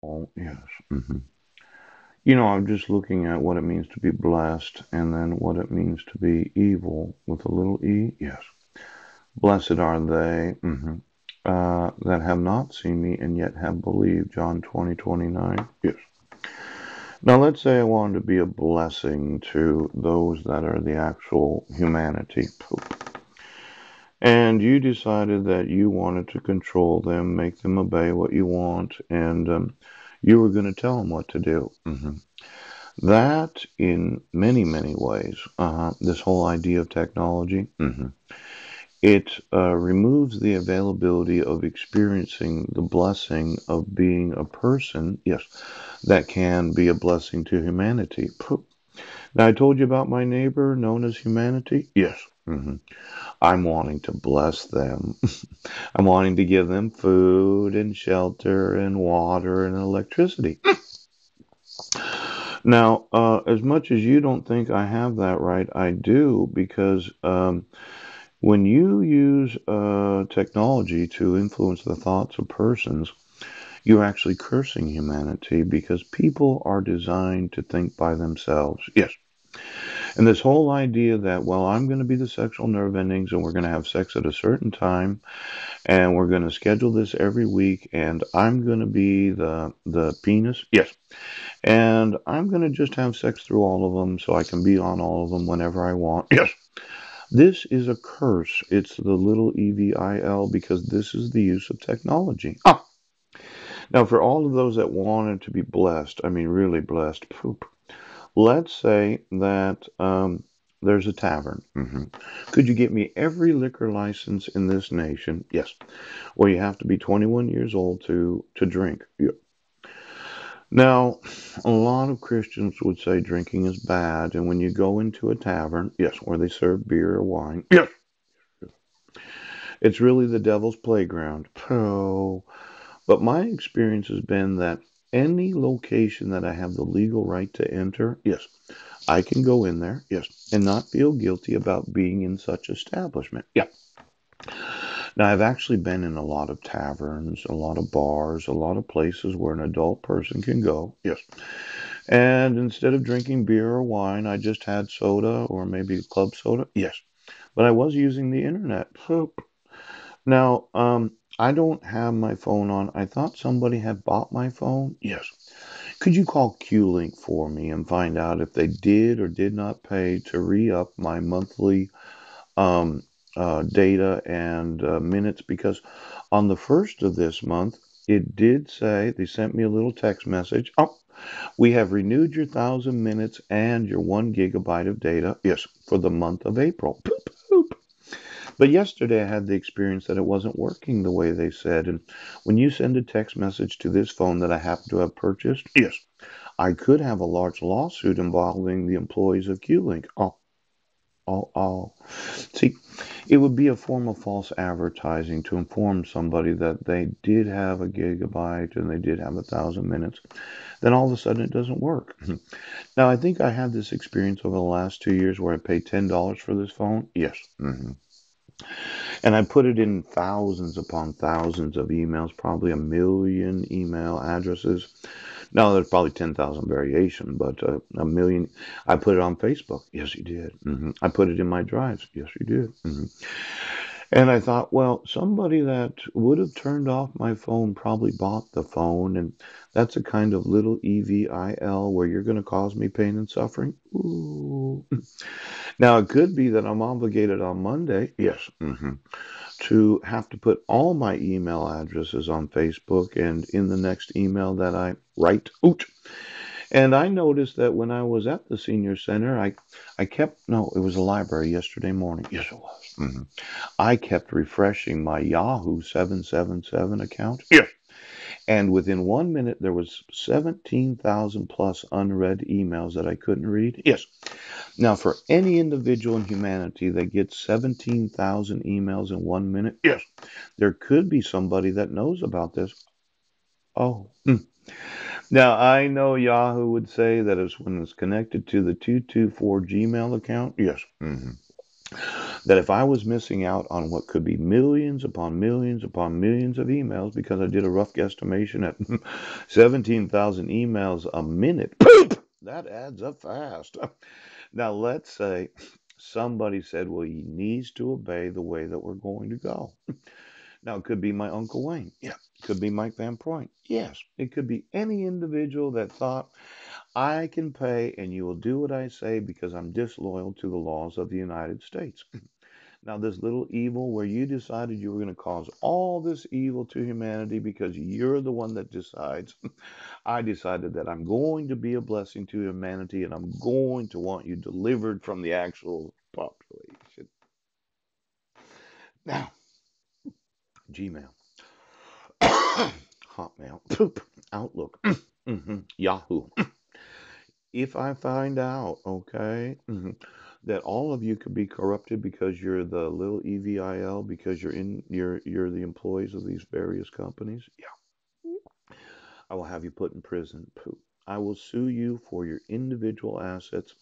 Oh, yes. I'm just looking at what it means to be blessed and then what it means to be evil with a little e. Yes. Blessed are they that have not seen me and yet have believed. John 20:29. Yes. Now, let's say I wanted to be a blessing to those that are the actual humanity. And you decided that you wanted to control them, make them obey what you want, and you were going to tell them what to do. That, in many, many ways, this whole idea of technology, it removes the availability of experiencing the blessing of being a person, yes, that can be a blessing to humanity. Now, I told you about my neighbor known as humanity? Yes. I'm wanting to bless them. I'm wanting to give them food and shelter and water and electricity. Now, as much as you don't think I have that right, I do because when you use technology to influence the thoughts of persons, you're actually cursing humanity because people are designed to think by themselves. Yes. And this whole idea that, well, I'm going to be the sexual nerve endings and we're going to have sex at a certain time and we're going to schedule this every week and I'm going to be the penis. Yes. And I'm going to just have sex through all of them so I can be on all of them whenever I want. Yes. This is a curse. It's the little evil because this is the use of technology. Now, for all of those that wanted to be blessed, I mean, really blessed, poop. Let's say that there's a tavern. Could you get me every liquor license in this nation? Yes. Well, you have to be 21 years old to drink. Yeah. Now, a lot of Christians would say drinking is bad, and when you go into a tavern, yes, where they serve beer or wine, yes, it's really the devil's playground. Oh, but my experience has been that any location that I have the legal right to enter, yes, I can go in there, yes, and not feel guilty about being in such establishment. Yeah. Now, I've actually been in a lot of taverns, a lot of bars, a lot of places where an adult person can go, yes. And instead of drinking beer or wine, I just had soda or maybe club soda, yes. But I was using the internet. Now, I don't have my phone on. I thought somebody had bought my phone. Yes. Could you call QLink for me and find out if they did or did not pay to re-up my monthly um, data and minutes? Because on the first of this month, it did say they sent me a little text message. Oh, we have renewed your 1,000 minutes and your 1 gigabyte of data. Yes, for the month of April. Poop, poop. But yesterday I had the experience that it wasn't working the way they said. And when you send a text message to this phone that I happen to have purchased, yes, I could have a large lawsuit involving the employees of QLink. Oh. See, it would be a form of false advertising to inform somebody that they did have a gigabyte and they did have 1,000 minutes. Then all of a sudden it doesn't work. Now, I think I had this experience over the last 2 years where I paid $10 for this phone. Yes. And I put it in thousands upon thousands of emails, probably a million email addresses. Now there's probably 10,000 variation, but a million. I put it on Facebook. Yes, you did. I put it in my drives. Yes, you did. And I thought, well, somebody that would have turned off my phone probably bought the phone, and that's a kind of little evil where you're going to cause me pain and suffering. Ooh. Now it could be that I'm obligated on Monday. Yes. To have to put all my email addresses on Facebook and in the next email that I write. Oot. And I noticed that when I was at the senior center, I kept, no, it was a library yesterday morning. Yes, it was. I kept refreshing my Yahoo 777 account. Yes. And within 1 minute, there was 17,000 plus unread emails that I couldn't read. Yes. Now, for any individual in humanity that gets 17,000 emails in 1 minute, yes, there could be somebody that knows about this. Oh. Now, I know Yahoo would say that it's when it's connected to the 224 Gmail account. Yes. That if I was missing out on what could be millions upon millions upon millions of emails because I did a rough guesstimation at 17,000 emails a minute, poop, that adds up fast. Now, let's say somebody said, well, he needs to obey the way that we're going to go. Now, it could be my Uncle Wayne. Yeah. It could be Mike Van Point. Yes. It could be any individual that thought, I can pay and you will do what I say because I'm disloyal to the laws of the United States. Now, this little evil where you decided you were going to cause all this evil to humanity because you're the one that decides. I decided that I'm going to be a blessing to humanity and I'm going to want you delivered from the actual population. Now, Gmail, Hotmail, Outlook, Yahoo. If I find out, okay, that all of you could be corrupted because you're the little EVIL, because you're the employees of these various companies, yeah, I will have you put in prison. Poop. I will sue you for your individual assets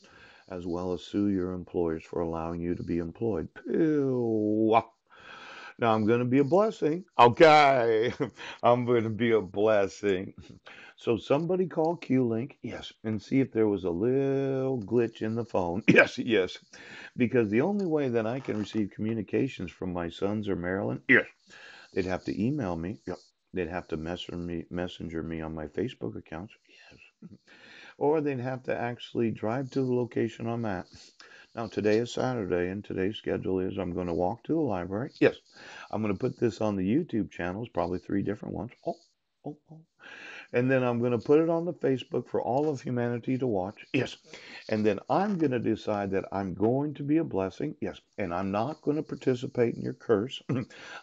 as well as sue your employers for allowing you to be employed. Pooh. Now I'm going to be a blessing. Okay. I'm going to be a blessing. So somebody call Q-Link, yes, and see if there was a little glitch in the phone. Yes, yes. Because the only way that I can receive communications from my sons or Maryland, yes, they'd have to email me. Yep. They'd have to messenger me on my Facebook accounts. Yes. Or they'd have to actually drive to the location I'm at. Now, today is Saturday, and today's schedule is I'm going to walk to the library. Yes, I'm going to put this on the YouTube channels, probably three different ones. Oh, oh, oh. And then I'm going to put it on the Facebook for all of humanity to watch. Yes. And then I'm going to decide that I'm going to be a blessing. Yes. And I'm not going to participate in your curse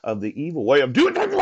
of the evil way of doing things.